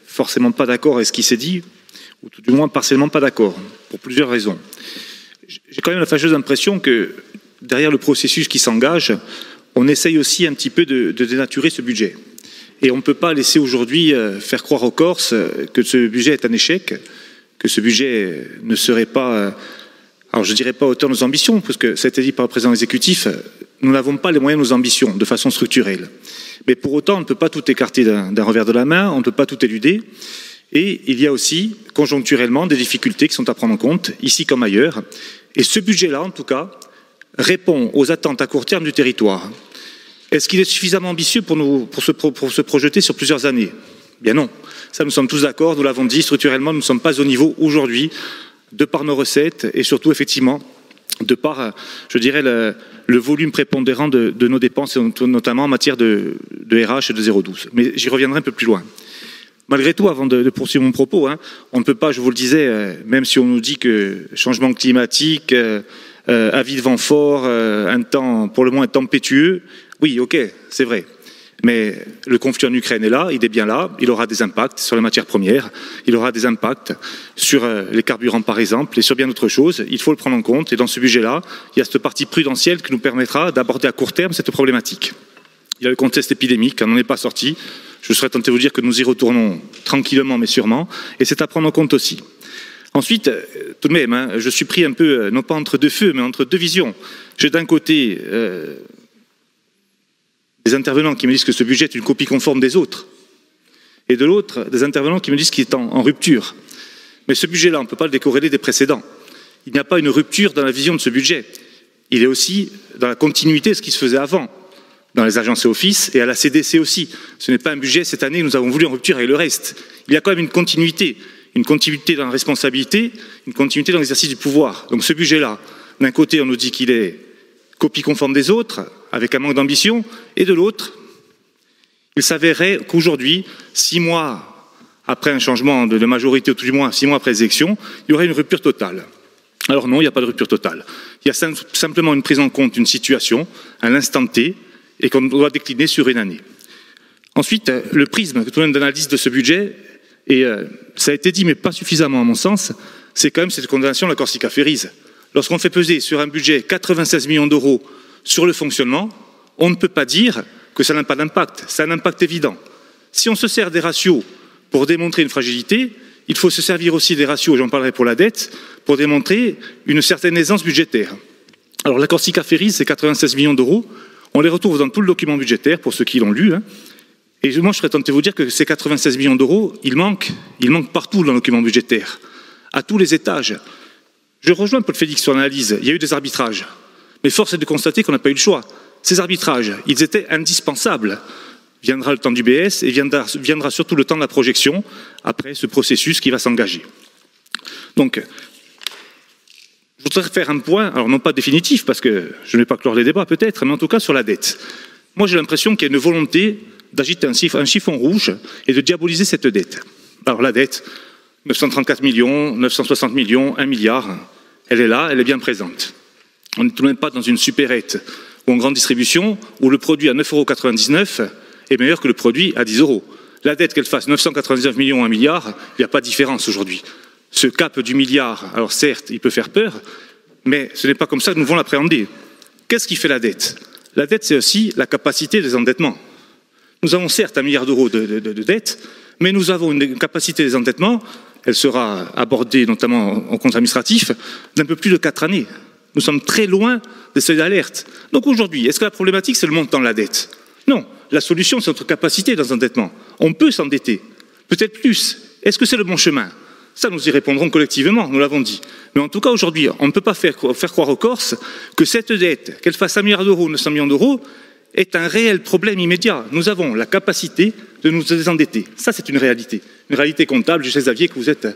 Forcément pas d'accord avec ce qui s'est dit, ou tout du moins partiellement pas d'accord, pour plusieurs raisons. J'ai quand même la fâcheuse impression que derrière le processus qui s'engage, on essaye aussi un petit peu de dénaturer ce budget. Et on ne peut pas laisser aujourd'hui faire croire aux Corses que ce budget est un échec, que ce budget ne serait pas, alors je ne dirais pas à hauteur de nos ambitions, parce que ça a été dit par le président exécutif, nous n'avons pas les moyens de nos ambitions de façon structurelle. Mais pour autant, on ne peut pas tout écarter d'un revers de la main, on ne peut pas tout éluder. Et il y a aussi, conjoncturellement, des difficultés qui sont à prendre en compte, ici comme ailleurs. Et ce budget-là, en tout cas, répond aux attentes à court terme du territoire. Est-ce qu'il est suffisamment ambitieux pour se projeter sur plusieurs années? Bien non. Ça, nous sommes tous d'accord, nous l'avons dit, structurellement, nous ne sommes pas au niveau aujourd'hui, de par nos recettes et surtout, effectivement, de par, je dirais, le volume prépondérant de nos dépenses, notamment en matière de RH et de 0,12. Mais j'y reviendrai un peu plus loin. Malgré tout, avant de poursuivre mon propos, on ne peut pas, je vous le disais, même si on nous dit que changement climatique, avis de vent fort, un temps pour le moins tempétueux, oui, ok, c'est vrai. Mais le conflit en Ukraine est là, il est bien là, il aura des impacts sur les matières premières, il aura des impacts sur les carburants par exemple, et sur bien d'autres choses, il faut le prendre en compte. Et dans ce budget-là, il y a cette partie prudentielle qui nous permettra d'aborder à court terme cette problématique. Il y a le contexte épidémique, on n'en est pas sorti. Je serais tenté de vous dire que nous y retournons tranquillement mais sûrement, et c'est à prendre en compte aussi. Ensuite, tout de même, je suis pris un peu, non pas entre deux feux, mais entre deux visions. J'ai d'un côté des intervenants qui me disent que ce budget est une copie conforme des autres, et de l'autre, des intervenants qui me disent qu'il est en rupture. Mais ce budget-là, on ne peut pas le décorréler des précédents. Il n'y a pas une rupture dans la vision de ce budget. Il est aussi dans la continuité de ce qui se faisait avant, dans les agences et offices, et à la CDC aussi. Ce n'est pas un budget, cette année, nous avons voulu en rupture avec le reste. Il y a quand même une continuité dans la responsabilité, une continuité dans l'exercice du pouvoir. Donc ce budget-là, d'un côté, on nous dit qu'il est copie conforme des autres, avec un manque d'ambition, et de l'autre, il s'avérerait qu'aujourd'hui, 6 mois après un changement de majorité, ou tout du moins 6 mois après les élections, il y aurait une rupture totale. Alors non, il n'y a pas de rupture totale. Il y a simplement une prise en compte d'une situation, à l'instant T, et qu'on doit décliner sur une année. Ensuite, le prisme tout de même d'analyse de ce budget, et ça a été dit, mais pas suffisamment à mon sens, c'est quand même cette condamnation de la Corsica Ferries. Lorsqu'on fait peser sur un budget 96 millions d'euros sur le fonctionnement, on ne peut pas dire que ça n'a pas d'impact. Ça a un impact évident. Si on se sert des ratios pour démontrer une fragilité, il faut se servir aussi des ratios, j'en parlerai pour la dette, pour démontrer une certaine aisance budgétaire. Alors la Corsica Ferries, c'est 96 millions d'euros. On les retrouve dans tout le document budgétaire, pour ceux qui l'ont lu. Et moi, je serais tenté de vous dire que ces 96 millions d'euros, ils manquent partout dans le document budgétaire, à tous les étages. Je rejoins Paul Félix sur l'analyse. Il y a eu des arbitrages. Mais force est de constater qu'on n'a pas eu le choix. Ces arbitrages, ils étaient indispensables. Viendra le temps du BS et viendra surtout le temps de la projection après ce processus qui va s'engager. Donc, je voudrais faire un point, alors non pas définitif, parce que je ne vais pas clore les débats peut-être, mais en tout cas sur la dette. Moi, j'ai l'impression qu'il y a une volonté d'agiter un chiffon rouge et de diaboliser cette dette. Alors la dette, 934 millions, 960 millions, 1 milliard, elle est là, elle est bien présente. On n'est tout de même pas dans une supérette ou en grande distribution où le produit à 9,99 € est meilleur que le produit à 10 €. La dette, qu'elle fasse 999 millions ou 1 milliard, il n'y a pas de différence aujourd'hui. Ce cap du milliard, alors certes, il peut faire peur, mais ce n'est pas comme ça que nous devons l'appréhender. Qu'est-ce qui fait la dette? La dette, c'est aussi la capacité des endettements. Nous avons certes 1 milliard d'euros de dette, mais nous avons une capacité des endettements, elle sera abordée notamment en compte administratif, d'un peu plus de 4 années. Nous sommes très loin des seuils d'alerte. Donc aujourd'hui, est-ce que la problématique, c'est le montant de la dette? Non, la solution, c'est notre capacité dans l'endettement. On peut s'endetter, peut-être plus. Est-ce que c'est le bon chemin? Ça, nous y répondrons collectivement, nous l'avons dit. Mais en tout cas, aujourd'hui, on ne peut pas faire croire aux Corses que cette dette, qu'elle fasse 1 milliard d'euros ou 900 millions d'euros, est un réel problème immédiat. Nous avons la capacité de nous désendetter. Ça, c'est une réalité comptable. Je sais, Xavier, que vous êtes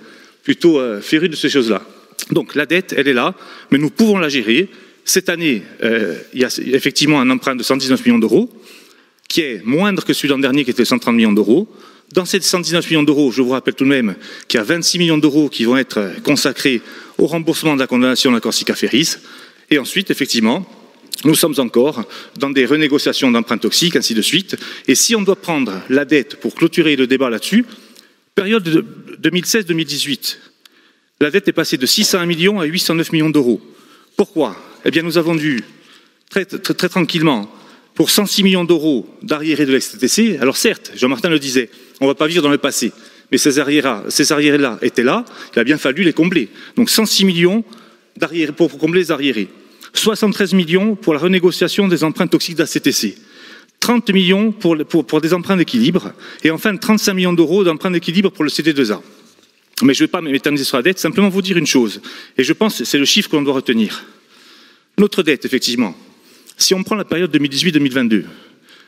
plutôt féru de ces choses-là. Donc, la dette, elle est là, mais nous pouvons la gérer. Cette année, il y a effectivement un emprunt de 119 millions d'euros, qui est moindre que celui de l'an dernier, qui était 130 millions d'euros. Dans ces 119 millions d'euros, je vous rappelle tout de même qu'il y a 26 millions d'euros qui vont être consacrés au remboursement de la condamnation de la Corsica Ferries. Et ensuite, effectivement, nous sommes encore dans des renégociations d'emprunts toxiques, ainsi de suite. Et si on doit prendre la dette pour clôturer le débat là-dessus, période de 2016-2018, la dette est passée de 601 millions à 809 millions d'euros. Pourquoi? Eh bien, nous avons dû très tranquillement, pour 106 millions d'euros d'arriérés de l'ex-TTC, alors certes, Jean-Martin le disait, on ne va pas vivre dans le passé, mais ces arriérés-là étaient là, il a bien fallu les combler. Donc 106 millions pour combler les arriérés. 73 millions pour la renégociation des emprunts toxiques de la CTC, 30 millions pour des emprunts d'équilibre, et enfin 35 millions d'euros d'emprunts d'équilibre pour le CD2A. Mais je ne vais pas m'éterniser sur la dette, simplement vous dire une chose, et je pense que c'est le chiffre que l'on doit retenir. Notre dette, effectivement, si on prend la période 2018-2022,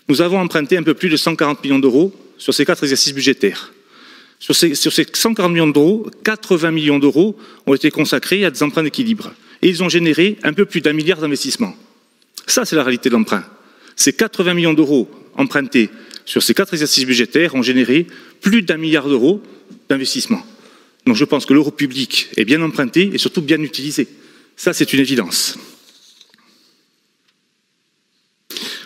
nous avons emprunté un peu plus de 140 millions d'euros sur ces 4 exercices budgétaires. Sur ces 140 millions d'euros, 80 millions d'euros ont été consacrés à des emprunts d'équilibre. Et ils ont généré un peu plus d'1 milliard d'investissements. Ça, c'est la réalité de l'emprunt. Ces 80 millions d'euros empruntés sur ces 4 exercices budgétaires ont généré plus d'1 milliard d'euros d'investissement. Donc je pense que l'euro public est bien emprunté et surtout bien utilisé. Ça, c'est une évidence.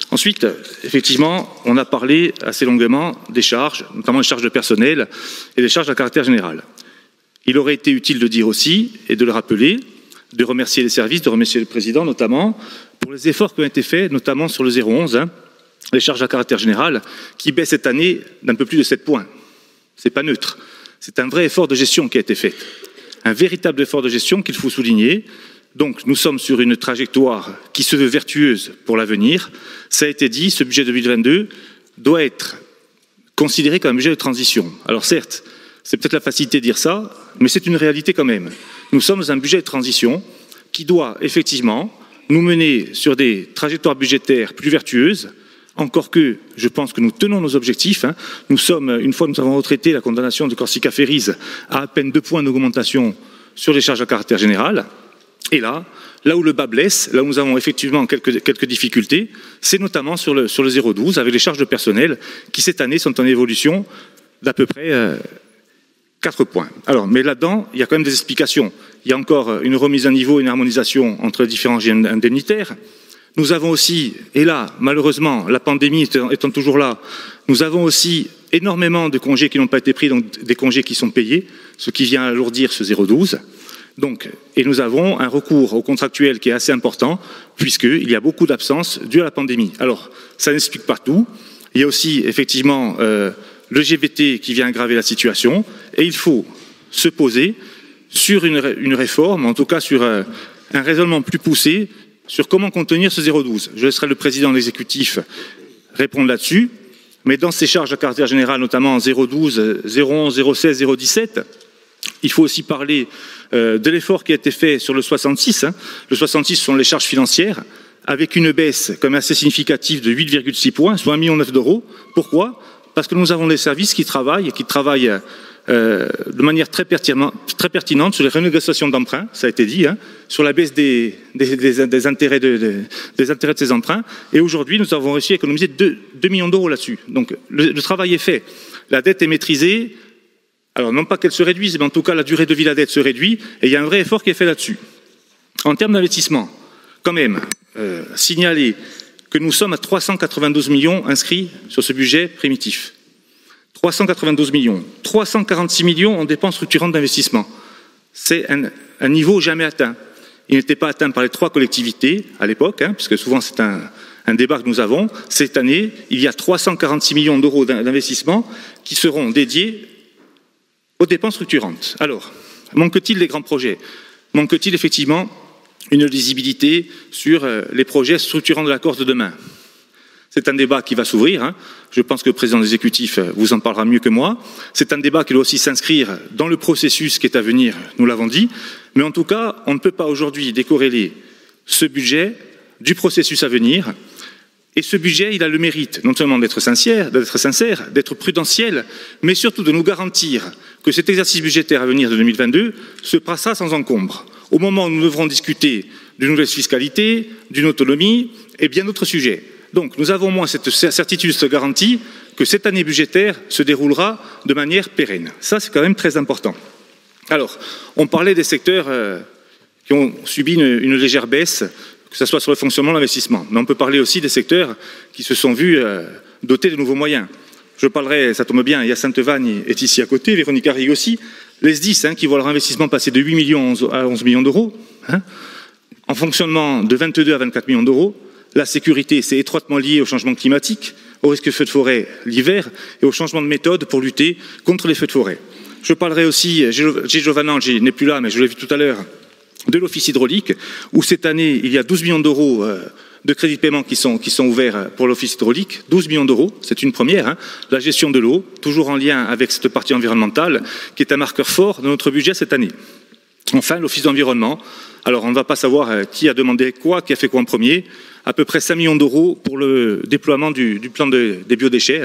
Ensuite, effectivement, on a parlé assez longuement des charges, notamment les charges de personnel et des charges à caractère général. Il aurait été utile de dire aussi, et de le rappeler, de remercier les services, de remercier le président notamment, pour les efforts qui ont été faits, notamment sur le 011, les charges à caractère général, qui baissent cette année d'un peu plus de 7 points. Ce n'est pas neutre. C'est un vrai effort de gestion qui a été fait. Un véritable effort de gestion qu'il faut souligner. Donc nous sommes sur une trajectoire qui se veut vertueuse pour l'avenir. Ça a été dit, ce budget 2022 doit être considéré comme un budget de transition. Alors certes, c'est peut-être la facilité de dire ça, mais c'est une réalité quand même. Nous sommes dans un budget de transition qui doit effectivement nous mener sur des trajectoires budgétaires plus vertueuses, encore que je pense que nous tenons nos objectifs. Nous sommes, une fois que nous avons retraité la condamnation de Corsica Ferries, à peine 2 points d'augmentation sur les charges à caractère général. Et là où le bas blesse, là où nous avons effectivement quelques difficultés, c'est notamment sur le 012, avec les charges de personnel, qui cette année sont en évolution d'à peu près 4 points. Alors, mais là-dedans, il y a quand même des explications. Il y a encore une remise à niveau, une harmonisation entre les différents régimes indemnitaires. Nous avons aussi, et là, malheureusement, la pandémie étant toujours là, nous avons aussi énormément de congés qui n'ont pas été pris, donc des congés qui sont payés, ce qui vient alourdir ce 012. Donc, et nous avons un recours au contractuel qui est assez important, puisqu'il y a beaucoup d'absences dues à la pandémie. Alors, ça n'explique pas tout. Il y a aussi, effectivement, le GVT qui vient aggraver la situation, et il faut se poser sur une réforme, en tout cas sur un raisonnement plus poussé, sur comment contenir ce 012. Je laisserai le président de l'exécutif répondre là-dessus, mais dans ces charges à caractère général, notamment en 012, 011, 016, 017, il faut aussi parler de l'effort qui a été fait sur le 66. Le 66 sont les charges financières, avec une baisse comme assez significative de 8,6 points, soit 1,9 million d'euros. Pourquoi? Parce que nous avons des services qui travaillent de manière très pertinente sur les renégociations d'emprunts, ça a été dit, sur la baisse des intérêts de ces emprunts. Et aujourd'hui, nous avons réussi à économiser 2 millions d'euros là-dessus. Donc le travail est fait. La dette est maîtrisée. Alors, non pas qu'elle se réduise, mais en tout cas, la durée de vie de la dette se réduit, et il y a un vrai effort qui est fait là-dessus. En termes d'investissement, quand même, signaler que nous sommes à 392 millions inscrits sur ce budget primitif. 392 millions. 346 millions en dépenses structurantes d'investissement. C'est un niveau jamais atteint. Il n'était pas atteint par les 3 collectivités à l'époque, puisque souvent c'est un débat que nous avons. Cette année, il y a 346 millions d'euros d'investissement qui seront dédiés aux dépenses structurantes. Alors, manque-t-il des grands projets? Manque-t-il effectivement une lisibilité sur les projets structurants de la Corse de demain? C'est un débat qui va s'ouvrir. Je pense que le président de l'exécutif vous en parlera mieux que moi. C'est un débat qui doit aussi s'inscrire dans le processus qui est à venir, nous l'avons dit. Mais en tout cas, on ne peut pas aujourd'hui décorréler ce budget du processus à venir. Et ce budget, il a le mérite non seulement d'être sincère, d'être prudentiel, mais surtout de nous garantir que cet exercice budgétaire à venir de 2022 se passera sans encombre. Au moment où nous devrons discuter d'une nouvelle fiscalité, d'une autonomie et bien d'autres sujets. Donc nous avons au moins cette certitude, cette garantie que cette année budgétaire se déroulera de manière pérenne. Ça, c'est quand même très important. Alors, on parlait des secteurs qui ont subi une légère baisse. que ce soit sur le fonctionnement, l'investissement. Mais on peut parler aussi des secteurs qui se sont vus dotés de nouveaux moyens. Je parlerai, ça tombe bien, Hyacinthe Vagne est ici à côté, Véronique Arrigue aussi, les SDIS qui voient leur investissement passer de 8 millions à 11 millions d'euros, en fonctionnement de 22 à 24 millions d'euros. La sécurité, c'est étroitement lié au changement climatique, au risque de feux de forêt l'hiver et au changement de méthode pour lutter contre les feux de forêt. Je parlerai aussi, Gilles Jovanangi n'est plus là, mais je l'ai vu tout à l'heure, de l'office hydraulique, où cette année, il y a 12 millions d'euros de crédits de paiement qui sont ouverts pour l'office hydraulique. 12 millions d'euros, c'est une première. La gestion de l'eau, toujours en lien avec cette partie environnementale, qui est un marqueur fort de notre budget cette année. Enfin, l'office d'environnement. Alors, on ne va pas savoir qui a demandé quoi, qui a fait quoi en premier. À peu près 5 millions d'euros pour le déploiement du plan des biodéchets,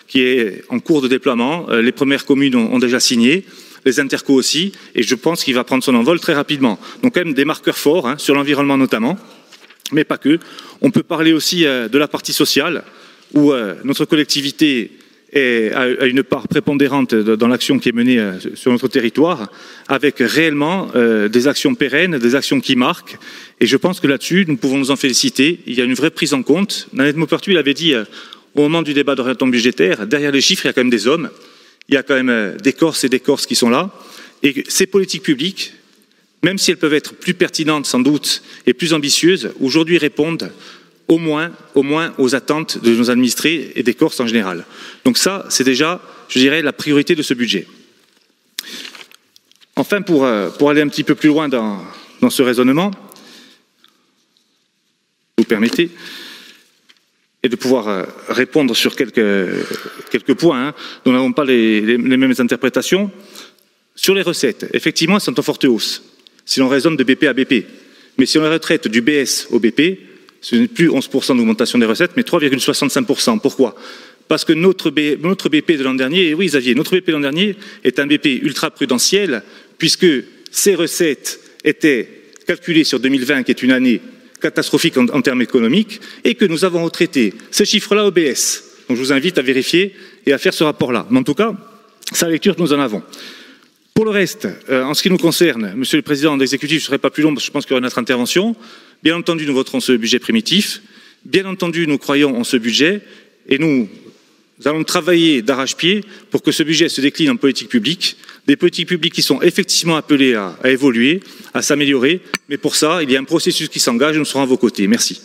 qui est en cours de déploiement. Les premières communes ont déjà signé, les intercos aussi, et je pense qu'il va prendre son envol très rapidement. Donc, quand même des marqueurs forts, sur l'environnement notamment, mais pas que. On peut parler aussi de la partie sociale, où notre collectivité a une part prépondérante dans l'action qui est menée sur notre territoire, avec réellement des actions pérennes, des actions qui marquent. Et je pense que là-dessus, nous pouvons nous en féliciter. Il y a une vraie prise en compte. Nanette Maupertuis l'avait dit au moment du débat d'orientation budgétaire, derrière les chiffres, il y a quand même des hommes, il y a quand même des Corses et des Corses qui sont là. Et ces politiques publiques, même si elles peuvent être plus pertinentes sans doute et plus ambitieuses, aujourd'hui répondent au moins aux attentes de nos administrés et des Corses en général. Donc ça, c'est déjà, je dirais, la priorité de ce budget. Enfin, pour aller un petit peu plus loin dans ce raisonnement, si vous permettez, et de pouvoir répondre sur quelques points dont nous n'avons pas les mêmes interprétations. Sur les recettes, effectivement, elles sont en forte hausse, si l'on raisonne de BP à BP. Mais si on les retraite du BS au BP, ce n'est plus 11% d'augmentation des recettes, mais 3,65%. Pourquoi? Parce que notre BP de l'an dernier, oui Xavier, notre BP de l'an dernier est un BP ultra prudentiel, puisque ces recettes étaient calculées sur 2020, qui est une année catastrophique en termes économiques, et que nous avons retraité ces chiffres-là au BS. Donc je vous invite à vérifier et à faire ce rapport-là. Mais en tout cas, c'est la lecture que nous en avons. Pour le reste, en ce qui nous concerne, Monsieur le Président de l'exécutif, je ne serai pas plus long parce que je pense qu'il y aura notre intervention. Bien entendu, nous voterons ce budget primitif. Bien entendu, nous croyons en ce budget et nous allons travailler d'arrache-pied pour que ce budget se décline en politiques publiques, des politiques publiques qui sont effectivement appelées à évoluer, à s'améliorer. Mais pour ça, il y a un processus qui s'engage et nous serons à vos côtés. Merci.